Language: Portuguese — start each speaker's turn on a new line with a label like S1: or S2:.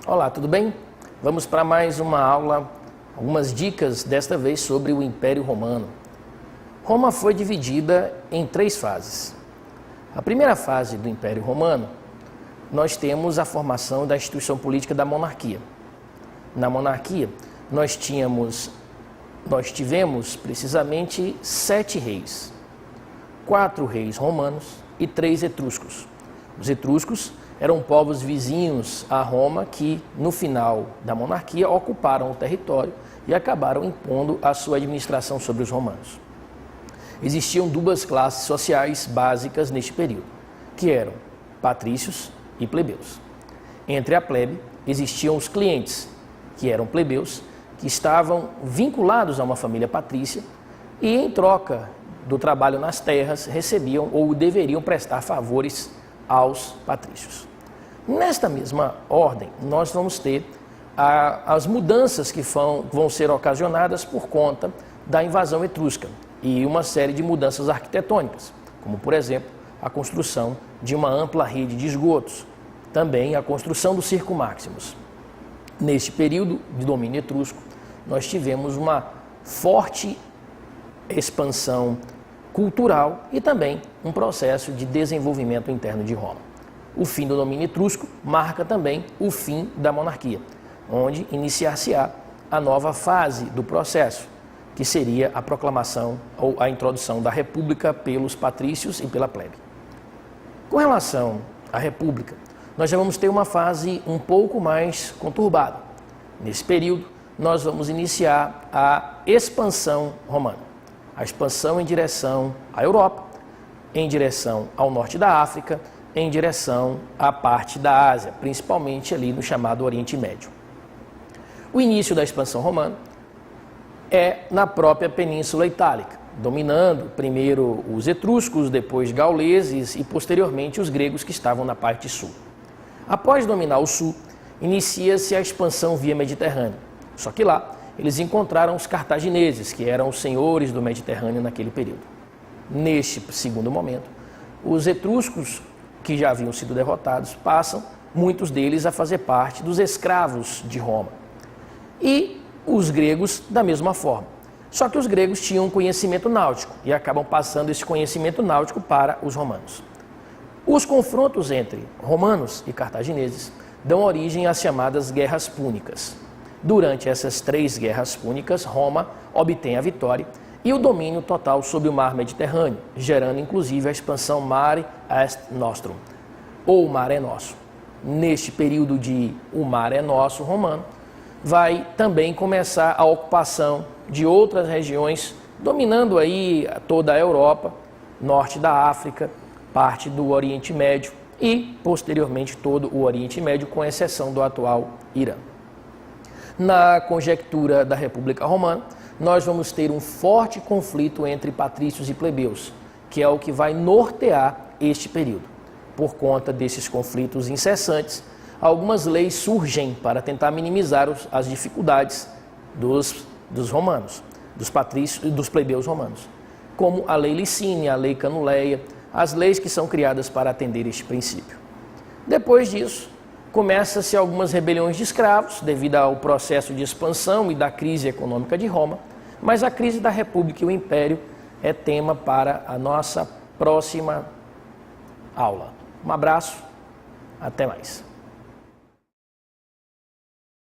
S1: Olá, tudo bem? Vamos para mais uma aula, algumas dicas desta vez sobre o Império Romano. Roma foi dividida em 3 fases. A primeira fase do Império Romano, nós temos a formação da instituição política da monarquia. Na monarquia, nós tivemos precisamente 7 reis, 4 reis romanos e 3 etruscos. Os etruscos eram povos vizinhos a Roma que, no final da monarquia, ocuparam o território e acabaram impondo a sua administração sobre os romanos. Existiam 2 classes sociais básicas neste período, que eram patrícios e plebeus. Entre a plebe existiam os clientes, que eram plebeus, que estavam vinculados a uma família patrícia e, em troca do trabalho nas terras, recebiam ou deveriam prestar favores aos patrícios. Nesta mesma ordem, nós vamos ter as mudanças que vão ser ocasionadas por conta da invasão etrusca e uma série de mudanças arquitetônicas, como, por exemplo, a construção de uma ampla rede de esgotos, também a construção do Circo Maximus. Neste período de domínio etrusco, nós tivemos uma forte expansão cultural e também um processo de desenvolvimento interno de Roma. O fim do domínio etrusco marca também o fim da monarquia, onde iniciar-se-á a nova fase do processo, que seria a proclamação ou a introdução da república pelos patrícios e pela plebe. Com relação à república, nós já vamos ter uma fase um pouco mais conturbada. Nesse período, nós vamos iniciar a expansão romana, a expansão em direção à Europa, em direção ao norte da África, em direção à parte da Ásia, principalmente ali no chamado Oriente Médio. O início da expansão romana é na própria Península Itálica, dominando primeiro os etruscos, depois gauleses e posteriormente os gregos que estavam na parte sul. Após dominar o sul, inicia-se a expansão via Mediterrâneo. Só que lá eles encontraram os cartagineses, que eram os senhores do Mediterrâneo naquele período. Neste segundo momento, os etruscos, que já haviam sido derrotados, passam, muitos deles, a fazer parte dos escravos de Roma. E os gregos da mesma forma. Só que os gregos tinham conhecimento náutico e acabam passando esse conhecimento náutico para os romanos. Os confrontos entre romanos e cartagineses dão origem às chamadas Guerras Púnicas. Durante essas 3 guerras púnicas, Roma obtém a vitória e o domínio total sobre o mar Mediterrâneo, gerando inclusive a expansão Mare Est Nostrum, ou Mar é Nosso. Neste período de o Mar é Nosso romano, vai também começar a ocupação de outras regiões, dominando aí toda a Europa, norte da África, parte do Oriente Médio e, posteriormente, todo o Oriente Médio, com exceção do atual Irã. Na conjectura da República Romana, nós vamos ter um forte conflito entre patrícios e plebeus, que é o que vai nortear este período. Por conta desses conflitos incessantes, algumas leis surgem para tentar minimizar as dificuldades dos romanos, dos patrícios e dos plebeus romanos, como a Lei Licínia, a Lei Canuleia, as leis que são criadas para atender este princípio. Depois disso, começa-se algumas rebeliões de escravos, devido ao processo de expansão e da crise econômica de Roma, mas a crise da República e o Império é tema para a nossa próxima aula. Um abraço, até mais.